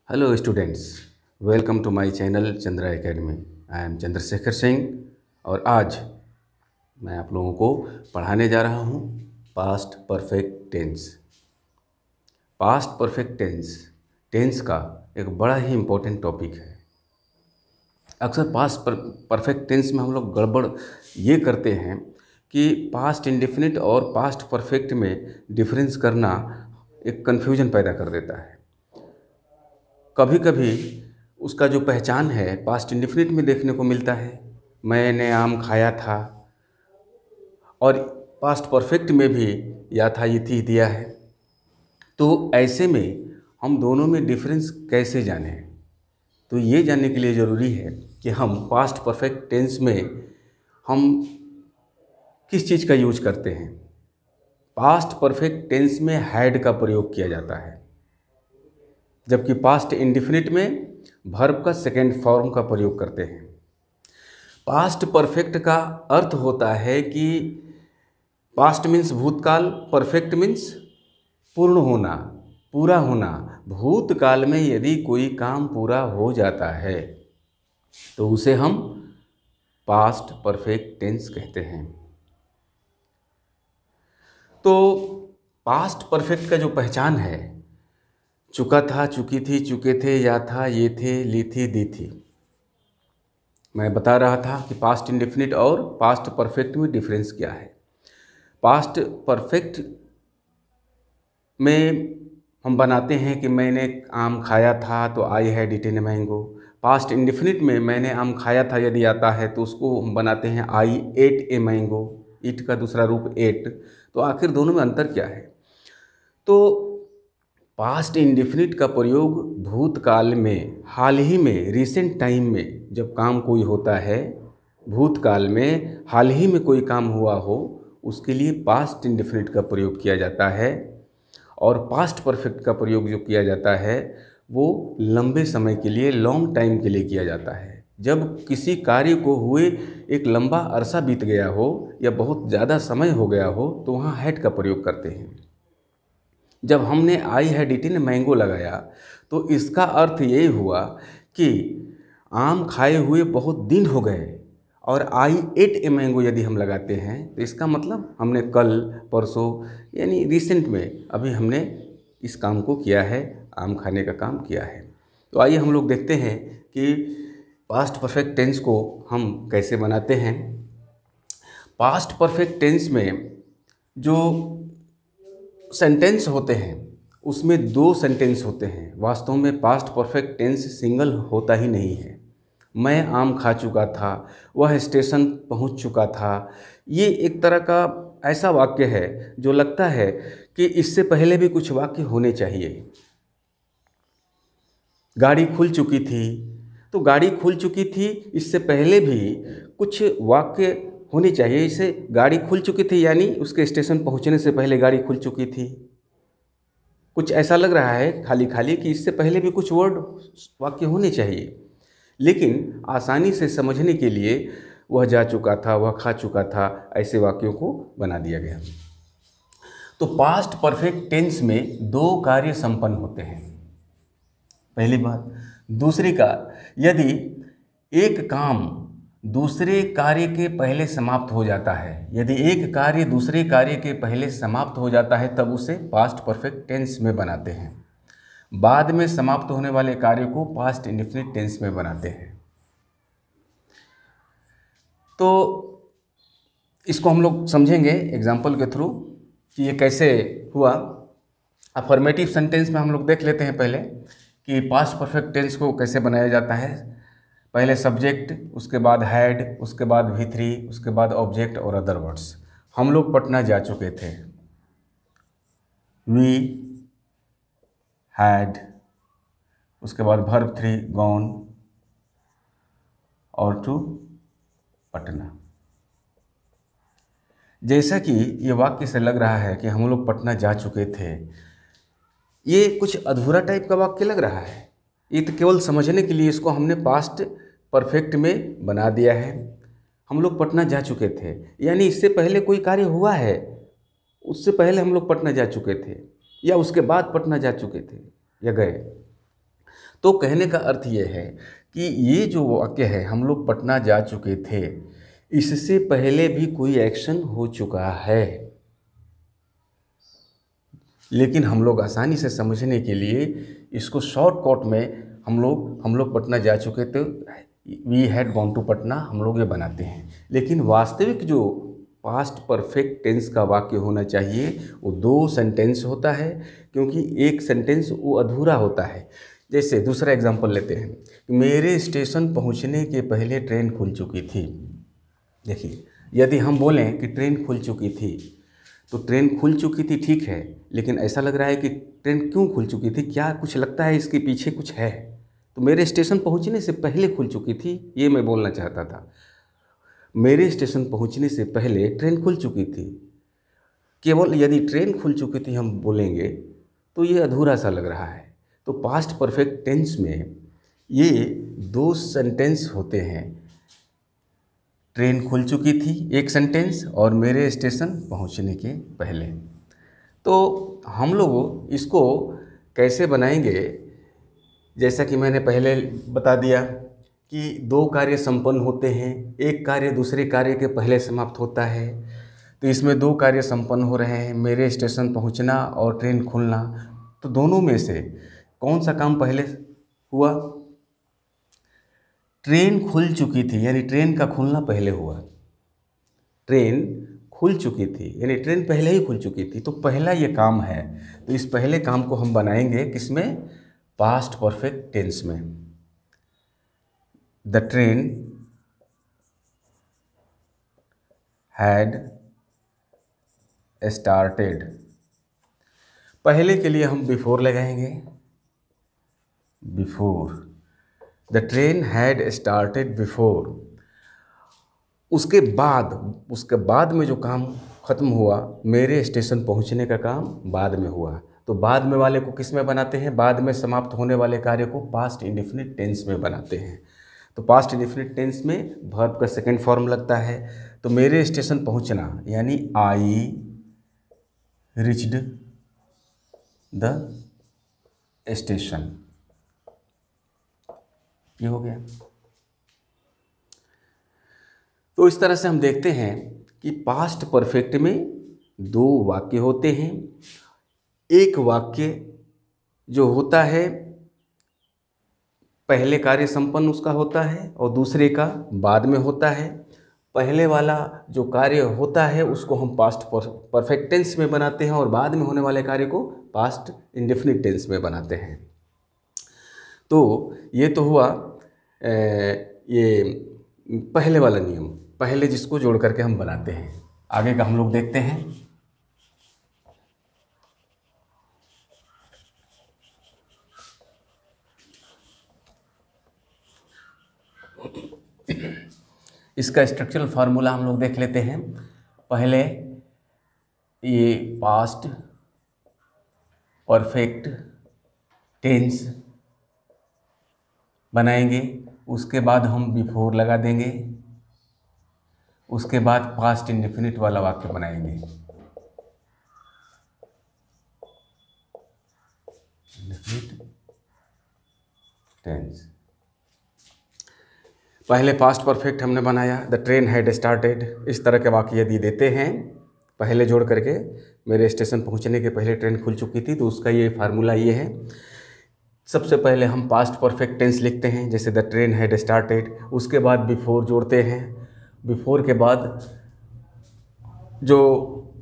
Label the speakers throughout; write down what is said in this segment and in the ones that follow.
Speaker 1: Hello students, welcome to my channel Chandra Academy. I am Chandrashekhar Singh और आज मैं आप लोगों को पढ़ाने जा रहा हूँ past perfect tense. Past perfect tense tense का एक बड़ा ही इम्पोर्टेंट टॉपिक है। अक्सर पास्ट परफेक्ट टेंस में हम लोग गड़बड़ ये करते हैं कि पास्ट इंडेफिनिट और पास्ट परफेक्ट में डिफरेंस करना एक कन्फ्यूजन पैदा कर देता है। कभी कभी उसका जो पहचान है पास्ट इंडेफिनिट में देखने को मिलता है, मैंने आम खाया था, और पास्ट परफेक्ट में भी या था ये थी दिया है। तो ऐसे में हम दोनों में डिफरेंस कैसे जानें? तो ये जानने के लिए ज़रूरी है कि हम पास्ट परफेक्ट टेंस में हम किस चीज़ का यूज करते हैं। पास्ट परफेक्ट टेंस में हैड का प्रयोग किया जाता है, जबकि पास्ट इंडेफिनिट में वर्ब का सेकेंड फॉर्म का प्रयोग करते हैं। पास्ट परफेक्ट का अर्थ होता है कि पास्ट मीन्स भूतकाल, परफेक्ट मीन्स पूर्ण होना, पूरा होना। भूतकाल में यदि कोई काम पूरा हो जाता है तो उसे हम पास्ट परफेक्ट टेंस कहते हैं। तो पास्ट परफेक्ट का जो पहचान है, चुका था, चुकी थी, चुके थे, या था, ये थे, ली थी, दी थी। मैं बता रहा था कि पास्ट इंडेफिनिट और पास्ट परफेक्ट में डिफरेंस क्या है। पास्ट परफेक्ट में हम बनाते हैं कि मैंने आम खाया था तो I had eaten a mango. Past indefinite में मैंने आम खाया था यदि आता है तो उसको हम बनाते हैं आई एट ए मैंगो। ईट का दूसरा रूप एट। तो आखिर दोनों में अंतर क्या है? तो पास्ट इंडेफिनिट का प्रयोग भूतकाल में, हाल ही में, रिसेंट टाइम में जब काम कोई होता है, भूतकाल में हाल ही में कोई काम हुआ हो, उसके लिए पास्ट इंडेफिनिट का प्रयोग किया जाता है। और पास्ट परफेक्ट का प्रयोग जो किया जाता है वो लंबे समय के लिए, लॉन्ग टाइम के लिए किया जाता है। जब किसी कार्य को हुए एक लंबा अरसा बीत गया हो या बहुत ज़्यादा समय हो गया हो तो वहाँ हैड का प्रयोग करते हैं। जब हमने आई हैड ईटन मैंगो लगाया तो इसका अर्थ यही हुआ कि आम खाए हुए बहुत दिन हो गए। और आई एट ए मैंगो यदि हम लगाते हैं तो इसका मतलब हमने कल, परसों, यानी रिसेंट में अभी हमने इस काम को किया है, आम खाने का काम किया है। तो आइए हम लोग देखते हैं कि पास्ट परफेक्ट टेंस को हम कैसे बनाते हैं। पास्ट परफेक्ट टेंस में जो सेंटेंस होते हैं उसमें दो सेंटेंस होते हैं। वास्तव में पास्ट परफेक्ट टेंस सिंगल होता ही नहीं है। मैं आम खा चुका था, वह स्टेशन पहुंच चुका था, ये एक तरह का ऐसा वाक्य है जो लगता है कि इससे पहले भी कुछ वाक्य होने चाहिए। गाड़ी खुल चुकी थी, तो गाड़ी खुल चुकी थी, इससे पहले भी कुछ वाक्य होनी चाहिए। इसे गाड़ी खुल चुकी थी यानी उसके स्टेशन पहुंचने से पहले गाड़ी खुल चुकी थी। कुछ ऐसा लग रहा है खाली खाली कि इससे पहले भी कुछ वर्ड, वाक्य होने चाहिए। लेकिन आसानी से समझने के लिए वह जा चुका था, वह खा चुका था, ऐसे वाक्यों को बना दिया गया। तो पास्ट परफेक्ट टेंस में दो कार्य संपन्न होते हैं, पहली बात। दूसरी का, यदि एक काम दूसरे कार्य के पहले समाप्त हो जाता है, यदि एक कार्य दूसरे कार्य के पहले समाप्त हो जाता है तब उसे पास्ट परफेक्ट टेंस में बनाते हैं। बाद में समाप्त होने वाले कार्य को पास्ट इंडेफिनिट टेंस में बनाते हैं। तो इसको हम लोग समझेंगे एग्जाम्पल के थ्रू कि ये कैसे हुआ। अफर्मेटिव सेंटेंस में हम लोग देख लेते हैं पहले कि पास्ट परफेक्ट टेंस को कैसे बनाया जाता है। पहले सब्जेक्ट, उसके बाद हैड, उसके बाद V3, उसके बाद ऑब्जेक्ट और अदर वर्ड्स। हम लोग पटना जा चुके थे, वी हैड, उसके बाद वर्ब 3 गॉन और टू पटना। जैसा कि ये वाक्य से लग रहा है कि हम लोग पटना जा चुके थे, ये कुछ अधूरा टाइप का वाक्य लग रहा है। ये तो केवल समझने के लिए इसको हमने पास्ट परफेक्ट में बना दिया है। हम लोग पटना जा चुके थे यानी इससे पहले कोई कार्य हुआ है, उससे पहले हम लोग पटना जा चुके थे या उसके बाद पटना जा चुके थे या गए। तो कहने का अर्थ ये है कि ये जो वाक्य है, हम लोग पटना जा चुके थे, इससे पहले भी कोई एक्शन हो चुका है, लेकिन हम लोग आसानी से समझने के लिए इसको शॉर्टकट में हम लोग पटना जा चुके थे, we had gone to Patna, हम लोग ये बनाते हैं। लेकिन वास्तविक जो पास्ट परफेक्ट टेंस का वाक्य होना चाहिए वो 2 सेंटेंस होता है, क्योंकि एक सेंटेंस वो अधूरा होता है। जैसे दूसरा एग्जांपल लेते हैं, मेरे स्टेशन पहुंचने के पहले ट्रेन खुल चुकी थी। देखिए, यदि हम बोलें कि ट्रेन खुल चुकी थी, तो ट्रेन खुल चुकी थी ठीक है, लेकिन ऐसा लग रहा है कि ट्रेन क्यों खुल चुकी थी, क्या कुछ लगता है इसके पीछे कुछ है। तो मेरे स्टेशन पहुंचने से पहले खुल चुकी थी, ये मैं बोलना चाहता था। मेरे स्टेशन पहुंचने से पहले ट्रेन खुल चुकी थी। केवल यदि ट्रेन खुल चुकी थी हम बोलेंगे तो ये अधूरा सा लग रहा है। तो पास्ट परफेक्ट टेंस में ये 2 सेंटेंस होते हैं, ट्रेन खुल चुकी थी एक सेंटेंस और मेरे स्टेशन पहुंचने के पहले। तो हम लोग इसको कैसे बनाएंगे, जैसा कि मैंने पहले बता दिया कि 2 कार्य संपन्न होते हैं, एक कार्य दूसरे कार्य के पहले समाप्त होता है। तो इसमें 2 कार्य संपन्न हो रहे हैं, मेरे स्टेशन पहुंचना और ट्रेन खुलना। तो दोनों में से कौन सा काम पहले हुआ? ट्रेन खुल चुकी थी, यानी ट्रेन का खुलना पहले हुआ। ट्रेन खुल चुकी थी यानी ट्रेन पहले ही खुल चुकी थी, तो पहला ये काम है। तो इस पहले काम को हम बनाएंगे किसमें? पास्ट परफेक्ट टेंस में। The train had started. पहले के लिए हम बिफोर लगाएंगे, before. The train had started before. उसके बाद में जो काम खत्म हुआ, मेरे स्टेशन पहुंचने का काम बाद में हुआ। तो बाद में वाले को किस में बनाते हैं? बाद में समाप्त होने वाले कार्य को पास्ट इंडेफिनिट टेंस में बनाते हैं। तो पास्ट इंडेफिनिट टेंस में वर्ब का सेकंड फॉर्म लगता है। तो मेरे स्टेशन पहुंचना यानी आई रीच्ड द स्टेशन, ये हो गया। तो इस तरह से हम देखते हैं कि पास्ट परफेक्ट में 2 वाक्य होते हैं। एक वाक्य जो होता है पहले कार्य संपन्न उसका होता है और दूसरे का बाद में होता है। पहले वाला जो कार्य होता है उसको हम पास्ट परफेक्ट टेंस में बनाते हैं और बाद में होने वाले कार्य को पास्ट इंडेफिनिट टेंस में बनाते हैं। तो ये तो हुआ ये पहले वाला नियम, पहले जिसको जोड़ करके हम बनाते हैं। आगे का हम लोग देखते हैं। इसका स्ट्रक्चरल फार्मूला हम लोग देख लेते हैं। पहले ये पास्ट परफेक्ट टेंस बनाएंगे, उसके बाद हम बिफोर लगा देंगे, उसके बाद पास्ट इंडेफिनिट वाला वाक्य बनाएंगे। Indefinite tense. पहले पास्ट परफेक्ट हमने बनाया, द ट्रेन हैड स्टार्टेड। इस तरह के वाक्य यदि देते हैं पहले जोड़ करके, मेरे स्टेशन पहुंचने के पहले ट्रेन खुल चुकी थी, तो उसका ये फार्मूला ये है। सबसे पहले हम पास्ट परफेक्ट टेंस लिखते हैं, जैसे द ट्रेन हैड स्टार्टेड। उसके बाद बिफोर जोड़ते हैं, बिफोर के बाद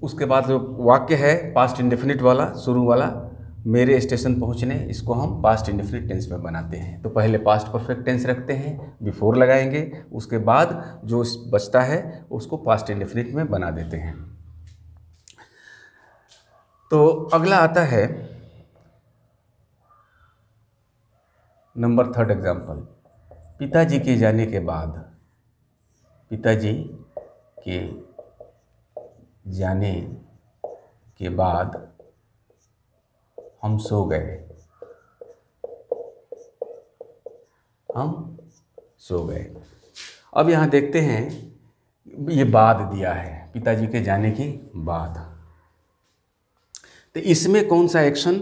Speaker 1: उसके बाद जो वाक्य है पास्ट इंडेफिनिट वाला, शुरू वाला, मेरे स्टेशन पहुंचने, इसको हम पास्ट इंडेफिनिट टेंस में बनाते हैं। तो पहले पास्ट परफेक्ट टेंस रखते हैं, बिफोर लगाएंगे, उसके बाद जो बचता है उसको पास्ट इंडेफिनिट में बना देते हैं। तो अगला आता है नंबर 3 एग्जाम्पल। पिताजी के जाने के बाद, पिताजी के जाने के बाद हम सो गए, हम सो गए। अब यहाँ देखते हैं ये बाद दिया है, पिताजी के जाने के बाद। तो इसमें कौन सा एक्शन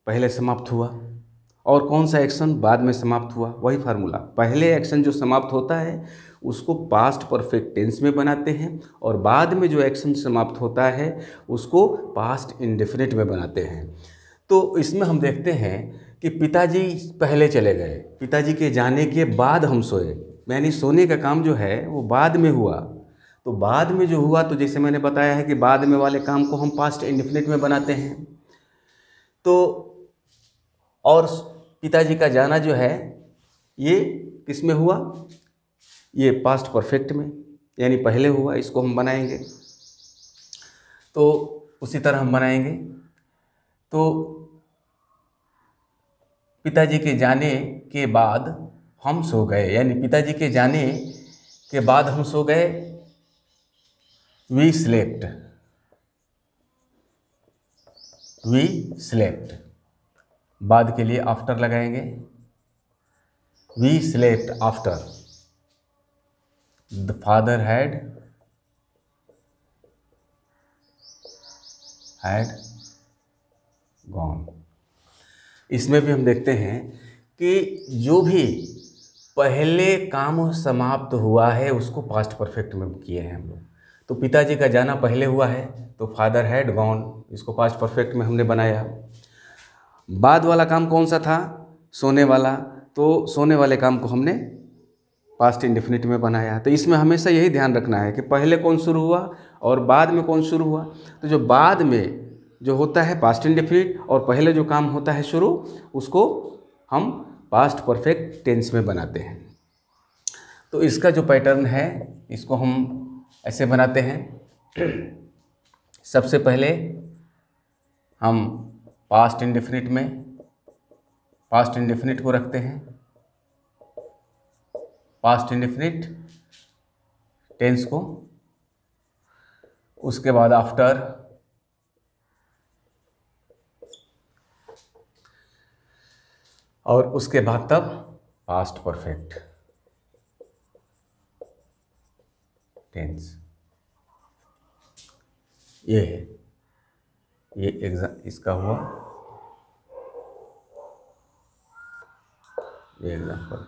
Speaker 1: पहले समाप्त हुआ? और कौन सा एक्शन बाद में समाप्त हुआ, वही फार्मूला। पहले एक्शन जो समाप्त होता है उसको पास्ट परफेक्ट टेंस में बनाते हैं, और बाद में जो एक्शन समाप्त होता है उसको पास्ट इंडेफिनिट में बनाते हैं। तो इसमें हम देखते हैं कि पिताजी पहले चले गए, पिताजी के जाने के बाद हम सोए, यानी सोने का काम जो है वो बाद में हुआ। तो बाद में जो हुआ, तो जैसे मैंने बताया है कि बाद में वाले काम को हम पास्ट इंडेफिनिट में बनाते हैं। तो और पिताजी का जाना जो है ये किस में हुआ, ये पास्ट परफेक्ट में, यानी पहले हुआ, इसको हम बनाएंगे। तो उसी तरह हम बनाएंगे। तो पिताजी के जाने के बाद हम सो गए, यानी पिताजी के जाने के बाद हम सो गए, वी स्लेप्ट, वी स्लेप्ट। बाद के लिए आफ्टर लगाएंगे, we slept after the father had gone. इसमें भी हम देखते हैं कि जो भी पहले काम समाप्त हुआ है उसको पास्ट परफेक्ट में किए हैं हम लोग। तो पिताजी का जाना पहले हुआ है तो फादर हैड गॉन, इसको पास्ट परफेक्ट में हमने बनाया। बाद वाला काम कौन सा था, सोने वाला, तो सोने वाले काम को हमने पास्ट इंडेफिनिट में बनाया। तो इसमें हमेशा यही ध्यान रखना है कि पहले कौन शुरू हुआ और बाद में कौन शुरू हुआ। तो जो बाद में जो होता है पास्ट इंडेफिनिट, और पहले जो काम होता है शुरू, उसको हम पास्ट परफेक्ट टेंस में बनाते हैं। तो इसका जो पैटर्न है इसको हम ऐसे बनाते हैं। सबसे पहले हम पास्ट इंडेफिनिट को रखते हैं, पास्ट इंडेफिनिट टेंस को। उसके बाद आफ्टर, और उसके बाद तब पास्ट परफेक्ट टेंस। ये है, ये इसका हुआ, ये एग्जाम्पल,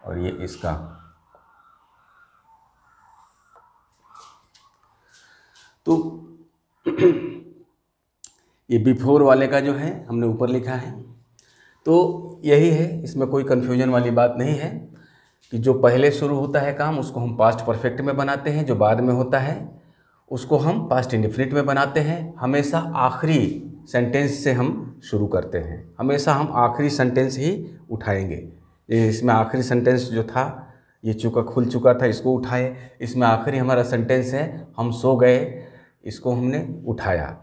Speaker 1: और ये इसका। तो ये बिफोर वाले का जो है हमने ऊपर लिखा है। तो यही है, इसमें कोई कन्फ्यूजन वाली बात नहीं है कि जो पहले शुरू होता है काम उसको हम पास्ट परफेक्ट में बनाते हैं, जो बाद में होता है उसको हम पास्ट इंडेफिनिट में बनाते हैं। हमेशा आखिरी सेंटेंस से हम शुरू करते हैं, हमेशा हम आखिरी सेंटेंस ही उठाएंगे। इसमें आखिरी सेंटेंस जो था ये खुल चुका था, इसको उठाए। इसमें आखिरी हमारा सेंटेंस है हम सो गए, इसको हमने उठाया।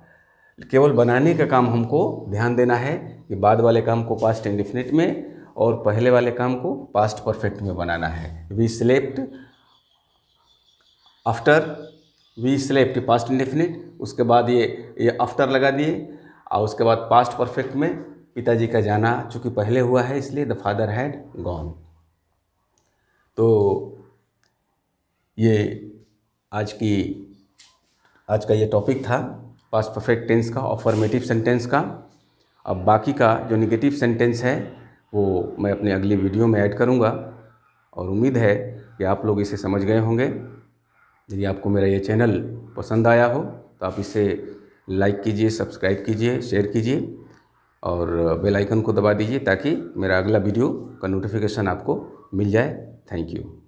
Speaker 1: केवल बनाने का काम हमको ध्यान देना है कि बाद वाले काम को पास्ट इंडेफिनिट में और पहले वाले काम को पास्ट परफेक्ट में बनाना है। We slept, after we slept past indefinite, उसके बाद ये आफ्टर लगा दिए, और उसके बाद पास्ट परफेक्ट में पिताजी का जाना चूँकि पहले हुआ है इसलिए द फादर हैड गॉन। तो ये आज का ये टॉपिक था पास्ट परफेक्ट टेंस का, अफर्मेटिव सेंटेंस का। अब बाकी का जो नेगेटिव सेंटेंस है वो मैं अपनी अगली वीडियो में ऐड करूँगा, और उम्मीद है कि आप लोग इसे समझ गए होंगे। यदि आपको मेरा ये चैनल पसंद आया हो तो आप इसे लाइक कीजिए, सब्सक्राइब कीजिए, शेयर कीजिए, और बेल आइकन को दबा दीजिए ताकि मेरा अगला वीडियो का नोटिफिकेशन आपको मिल जाए। Thank you.